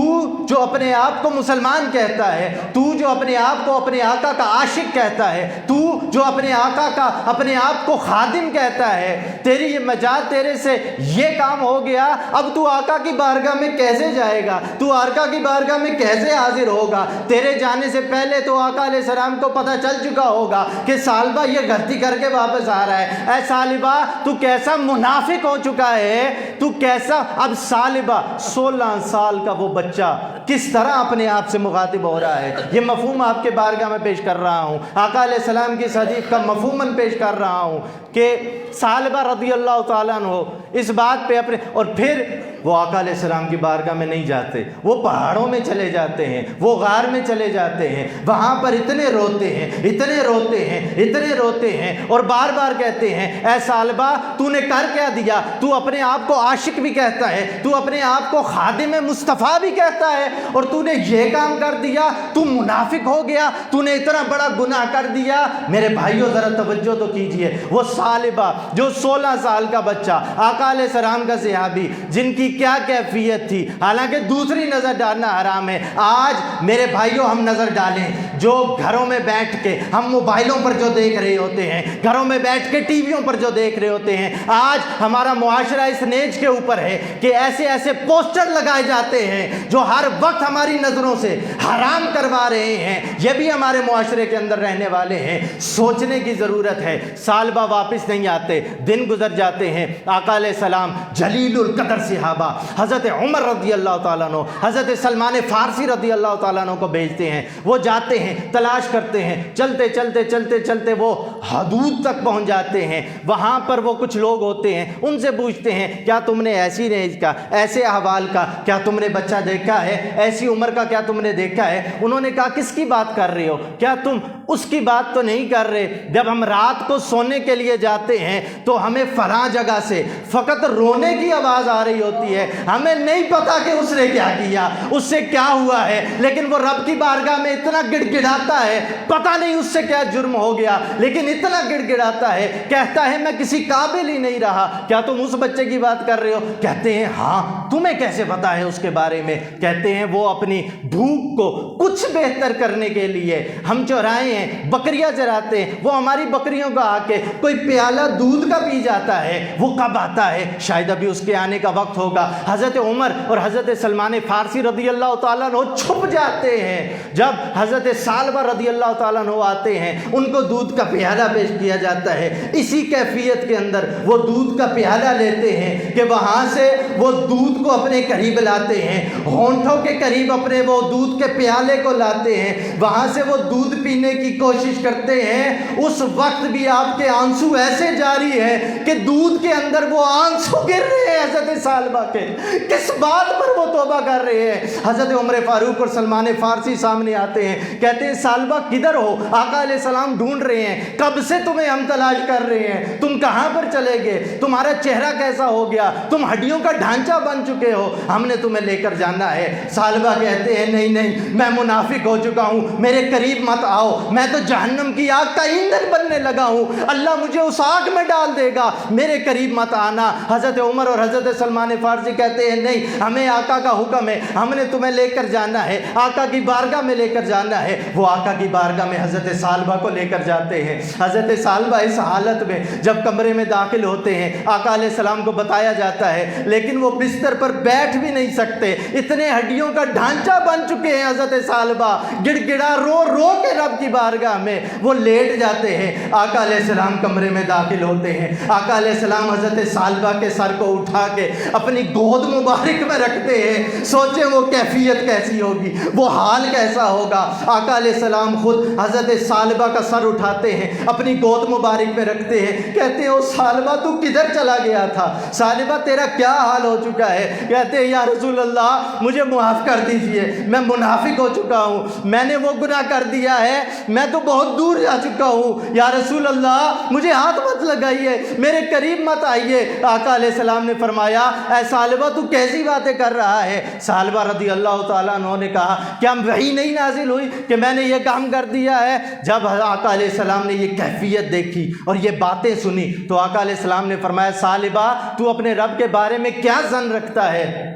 جو اپنے آپ کو مسلمان کہتا ہے، تو جو اپنے آپ کو اپنے آقا کا عاشق کہتا ہے، تو جو اپنے آقا کا اپنے آپ کو خادم کہتا ہے، تیری یہ مجال، تیرے سے یہ کام ہو گیا، اب تو آقا کی بارگاہ میں کیسے جائے گا؟ تو آقا کی بارگاہ میں کیسے حاضر ہوگا؟ تیرے جانے سے پہلے تو آقا علیہ السلام کو پتہ چل چکا ہوگا کہ ثعلبہ یہ غلطی کر کے واپس آ رہا ہے۔ اے ثعلبہ، تو کیسا منافق ہو چکا ہے، تو کیسا۔ اب ثعلبہ 16 سال کا وہ بچہ کس طرح اپنے آپ سے مخاطب ہو رہا ہے، یہ مفہوم آپ کے بارگاہ میں پیش کر رہا ہوں، آقا علیہ السلام کی حدیث کا مفہوماً پیش کر رہا ہوں کہ ثعلبہ رضی اللہ تعالیٰ عنہ اس بات پہ اپنے، اور پھر وہ آقا علیہ السلام کی بارگاہ میں نہیں جاتے، وہ پہاڑوں میں چلے جاتے ہیں، وہ غار میں چلے جاتے ہیں، وہاں پر اتنے روتے ہیں، اتنے روتے ہیں، اتنے روتے ہیں، اور بار بار کہتے ہیں اے ثعلبہ، تو نے کر کیا دیا؟ تو اپنے آپ کو عاشق بھی کہتا ہے، تو اپنے آپ کو خادم مصطفیٰ بھی کہتا ہے، اور تو نے یہ کام کر دیا، تو منافق ہو گیا، تو نے اتنا بڑا گناہ کر دیا۔ میرے بھائیوں ذرا توجہ تو کیجئے، وہ ثعلبہ جو 16 سال کا بچہ، آقا علیہ السلام کا صحابی، جن کی کیا کیفیت تھی، حالانکہ دوسری نظر ڈالنا حرام ہے۔ آج میرے بھائیوں ہم نظر ڈالیں، جو گھروں میں بیٹھ کے ہم موبائلوں پر جو دیکھ رہے ہوتے ہیں، گھروں میں بیٹھ کے ٹی ویوں پر جو دیکھ رہے ہوتے ہیں، آج ہمارا معاشرہ اس نیج کے اوپر ہے کہ ایسے ایسے پوسٹر لگائے جاتے ہیں جو ہر وقت ہماری نظروں سے حرام کروا رہے ہیں۔ یہ بھی ہمارے معاشرے کے اندر رہنے والے ہیں، سوچنے کی ضرورت ہے۔ ثعلبہ واپس نہیں آتے، دن گزر جاتے ہیں، آقا علیہ السلام جلیل القدر صحابہ حضرت عمر رضی اللہ تعالیٰ عنہ، حضرت سلمان فارسی رضی اللہ تعالیٰ عنہ کو بھیجتے ہیں، وہ جاتے ہیں، تلاش کرتے ہیں، چلتے چلتے چلتے چلتے وہ حدود تک پہنچ جاتے ہیں۔ وہاں پر وہ کچھ لوگ ہوتے ہیں، ان سے پوچھتے ہیں کیا تم نے ایسی رینج کا، ایسے احوال کا کیا تم نے بچہ دیکھا ہے، ایسی عمر کا کیا تم نے دیکھا ہے؟ انہوں نے کہا کس کی بات کر رہے ہو، کیا تم اس کی بات تو نہیں کر رہے؟ جب ہم رات کو سونے کے لیے جاتے ہیں تو ہمیں فلاں جگہ سے فقط رونے کی آواز آ رہی ہوتی ہوتی ہے، ہمیں نہیں پتا کہ اس نے کیا کیا، اس سے کیا ہوا ہے، لیکن وہ رب کی بارگاہ میں اتنا گڑ گڑاتا ہے، پتہ نہیں اس سے کیا جرم ہو گیا، لیکن اتنا گڑ گڑاتا ہے، کہتا ہے میں کسی قابل ہی نہیں رہا۔ کیا تم اس بچے کی بات کر رہے ہو؟ کہتے ہیں ہاں، تمہیں کیسے پتا ہے اس کے بارے میں؟ کہتے ہیں وہ اپنی بھوک کو کچھ بہتر کرنے کے لیے، ہم چوراہے ہیں، بکریاں چراتے ہیں، وہ ہماری بکریوں کا آ کے کوئی پیالہ دودھ کا پی جاتا ہے، وہ کب آتا ہے؟ شاید ابھی اس کے آنے کا وقت ہوگا۔ حضرت عمر اور حضرت سلمان فارسی رضی اللہ تعالیٰ عنہ چھپ جاتے ہیں، جب حضرت ثعلبہ رضی اللہ تعالیٰ عنہ آتے ہیں، ان کو دودھ کا پیالہ پیش کیا جاتا ہے، اسی کیفیت کے اندر وہ دودھ کا پیالہ لیتے ہیں کہ وہاں سے وہ دودھ کو اپنے قریب لاتے ہیں، ہونٹوں کے قریب اپنے وہ دودھ کے پیالے کو لاتے ہیں، وہاں سے وہ دودھ پینے کی کوشش کرتے ہیں۔ اس وقت بھی آپ کے آنسو ایسے جاری ہیں کہ دودھ کے اندر وہ آنسو گر رہے ہیں حضرت ثعلبہ کے۔ کس بات پر وہ توبہ کر رہے ہیں؟ حضرت عمر فاروق اور سلمان فارسی سامنے آتے ہیں، کہتے ہیں ثعلبہ کدھر ہو؟ آقا علیہ السلام ڈھونڈ رہے ہیں، کب سے تمہیں ہم تلاش کر رہے ہیں، تم کہاں پر چلے گئے؟ تمہارا چہرہ کیسا ہو گیا؟ تم ہڈیوں کا ڈھانچہ بن چکے ہو، ہم نے تمہیں لے کر جانا ہے۔ ثعلبہ کہتے ہیں نہیں نہیں، میں منافق ہو چکا ہوں، میرے قریب مت آؤ، میں تو جہنم کی آگ کا ایندھن بننے لگا ہوں، اللہ مجھے اس آگ میں ڈال دے گا، میرے قریب مت آنا۔ حضرت عمر اور حضرت سلمان فارسی کہتے ہیں نہیں، ہمیں آقا کا حکم ہے، ہم نے تمہیں لے کر جانا ہے، آقا کی بارگاہ میں لے کر جانا ہے۔ وہ آقا کی بارگاہ میں حضرت ثعلبہ کو لے کر جاتے ہیں۔ حضرت ثعلبہ اس حالت میں جب کمرے میں داخل ہوتے ہیں، آقا علیہ السلام کو بتایا جاتا ہے، لیکن وہ بستر پر بیٹھ بھی نہیں سکتے، اتنے ہڈیوں کا ڈھانچہ بن چکے ہیں حضرت ثعلبہ، گڑ گڑا رو رو کے رب کی بارگاہ میں وہ لیٹ جاتے ہیں۔ آقا علیہ السلام کمرے میں داخل ہوتے ہیں، آقا علیہ السلام حضرت ثعلبہ کے سر کو اٹھا کے اپنی گود مبارک میں رکھتے ہیں۔ سوچیں وہ کیفیت کیسی ہوگی، وہ حال کیسا ہوگا۔ آقا علیہ السلام خود حضرت ثعلبہ کا سر اٹھاتے ہیں، اپنی گود مبارک میں رکھتے ہیں، کہتے ہیں او ثعلبہ تو کدھر چلا گیا تھا؟ ثعلبہ تیرا کیا حال ہو چکا ہے؟ کہتے ہیں یا رسول اللہ مجھے معاف کر دیجئے، میں منافق ہو چکا ہوں، میں نے وہ گناہ کر دیا ہے، میں تو بہت دور جا چکا ہوں، یا رسول اللہ مجھے ہاتھ مت لگائیے، میرے قریب مت آئیے۔ آقا علیہ السلام نے فرمایا اے ثعلبہ تو کیسی باتیں کر رہا ہے؟ ثعلبہ رضی اللہ تعالیٰ عنہ نے کہا کیا وحی نہیں نازل ہوئی کہ میں نے یہ کام کر دیا ہے؟ جب آقا علیہ السلام نے یہ کیفیت دیکھی اور یہ باتیں سنی تو آقا علیہ السلام نے فرمایا ثعلبہ تو اپنے رب کے بارے میں کیا ظن رکھتا ہے؟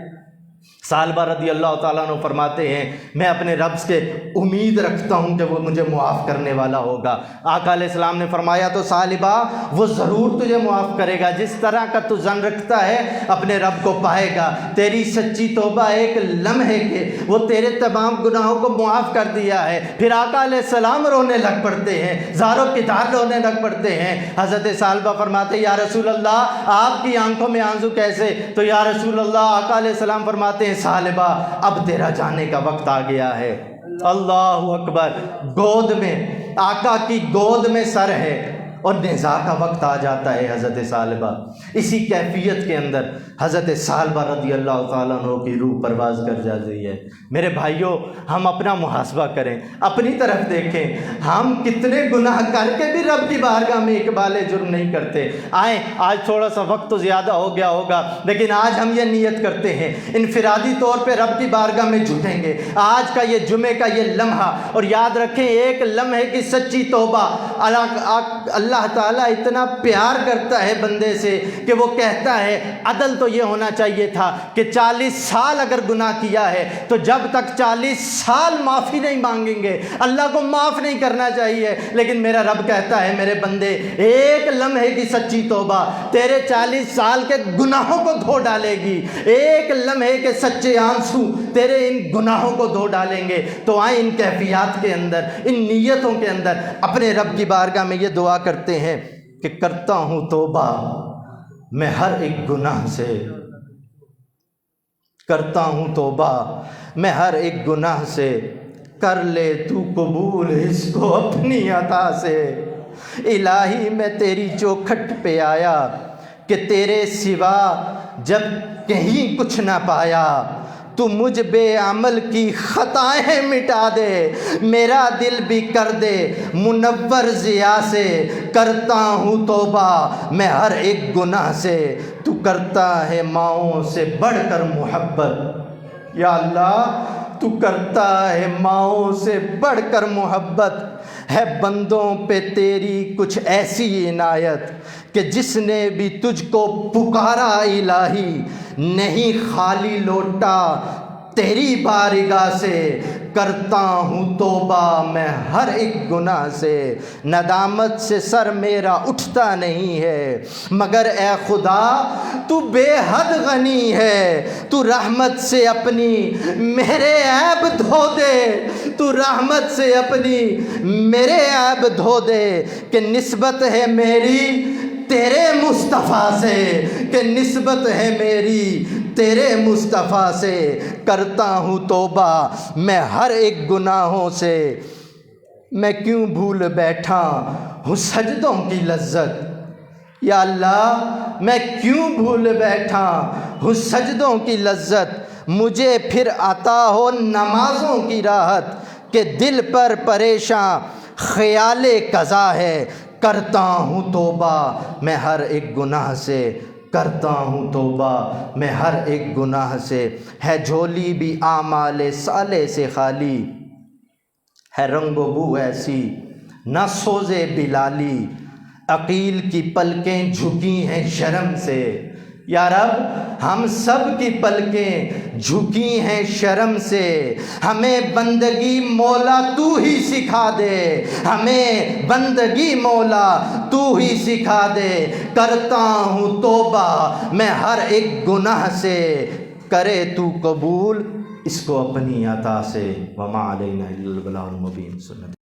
ثعلبہ رضی اللہ تعالیٰ عنہ فرماتے ہیں میں اپنے رب سے امید رکھتا ہوں کہ وہ مجھے معاف کرنے والا ہوگا۔ آقا علیہ السلام نے فرمایا تو ثعلبہ وہ ضرور تجھے معاف کرے گا، جس طرح کا تو ظن رکھتا ہے اپنے رب کو پائے گا۔ تیری سچی توبہ ایک لمحے کے وہ تیرے تمام گناہوں کو معاف کر دیا ہے۔ پھر آقا علیہ السلام رونے لگ پڑتے ہیں، زاروں کی دھار رونے لگ پڑتے ہیں۔ حضرت ثعلبہ فرماتے یا رسول اللہ آپ کی آنکھوں میں آنسو کیسے؟ تو یا رسول اللہ آقا علیہ السلام فرماتے ہیں ثعلبہ اب تیرا جانے کا وقت آ گیا ہے۔ اللہ اکبر، گود میں آقا کی گود میں سر ہے اور نزاع کا وقت آ جاتا ہے حضرت ثعلبہ۔ اسی کیفیت کے اندر حضرت ثعلبہ رضی اللہ تعالیٰ عنہ کی روح پرواز کر جاتی ہے۔ میرے بھائیوں ہم اپنا محاسبہ کریں، اپنی طرف دیکھیں، ہم کتنے گناہ کر کے بھی رب کی بارگاہ میں اقبال جرم نہیں کرتے۔ آئیں آج تھوڑا سا وقت تو زیادہ ہو گیا ہوگا لیکن آج ہم یہ نیت کرتے ہیں انفرادی طور پہ رب کی بارگاہ میں جھکیں گے۔ آج کا یہ جمعے کا یہ لمحہ، اور یاد رکھیں ایک لمحے کی سچی توبہ اللہ تعالیٰ اتنا پیار کرتا ہے بندے سے کہ وہ کہتا ہے عدل تو یہ ہونا چاہیے تھا کہ 40 سال اگر گناہ کیا ہے تو جب تک 40 سال معافی نہیں مانگیں گے اللہ کو معاف نہیں کرنا چاہیے، لیکن میرا رب کہتا ہے میرے بندے ایک لمحے کی سچی توبہ تیرے 40 سال کے گناہوں کو دھو ڈالے گی، ایک لمحے کے سچے آنسو تیرے ان گناہوں کو دھو ڈالیں گے۔ تو آئیں ان کیفیات کے اندر، ان نیتوں کے اندر اپنے رب کی بارگاہ میں یہ دعا کرتے ہیں کہ کرتا ہوں توبہ میں ہر ایک گناہ سے، کرتا ہوں توبہ میں ہر ایک گناہ سے، کر لے تو قبول اس کو اپنی عطا سے۔ الہی میں تیری چوکھٹ پہ آیا کہ تیرے سوا جب کہیں کچھ نہ پایا، تو مجھ بے عمل کی خطائیں مٹا دے، میرا دل بھی کر دے منور ضیا سے، کرتا ہوں توبہ میں ہر ایک گناہ سے، تو کرتا ہے ماؤں سے بڑھ کر محبت، یا اللہ تو کرتا ہے ماؤں سے بڑھ کر محبت، ہے بندوں پہ تیری کچھ ایسی عنایت کہ جس نے بھی تجھ کو پکارا الہی، نہیں خالی لوٹا تیری بارگاہ سے، کرتا ہوں توبہ میں ہر ایک گناہ سے، ندامت سے سر میرا اٹھتا نہیں ہے، مگر اے خدا تو بے حد غنی ہے، تو رحمت سے اپنی میرے عیب دھو دے، تو رحمت سے اپنی میرے عیب دھو دے، کہ نسبت ہے میری تیرے مصطفیٰ سے، کہ نسبت ہے میری تیرے مصطفیٰ سے، کرتا ہوں توبہ میں ہر ایک گناہوں سے، میں کیوں بھول بیٹھا ہوں سجدوں کی لذت، یا اللہ میں کیوں بھول بیٹھا ہوں سجدوں کی لذت، مجھے پھر عطا ہو نمازوں کی راحت، کہ دل پر پریشاں خیال قضا ہے، کرتا ہوں توبہ میں ہر ایک گناہ سے، کرتا ہوں توبہ میں ہر ایک گناہ سے، ہے جھولی بھی اعمال صالح سے خالی، ہے رنگ و بو ایسی نہ سوزے بلالی، عقیل کی پلکیں جھکی ہیں شرم سے، یا رب ہم سب کی پلکیں جھکی ہیں شرم سے، ہمیں بندگی مولا تو ہی سکھا دے، ہمیں بندگی مولا تو ہی سکھا دے، کرتا ہوں توبہ میں ہر ایک گناہ سے، کرے تو قبول اس کو اپنی عطا سے، وما علینا الا البلاغ المبین۔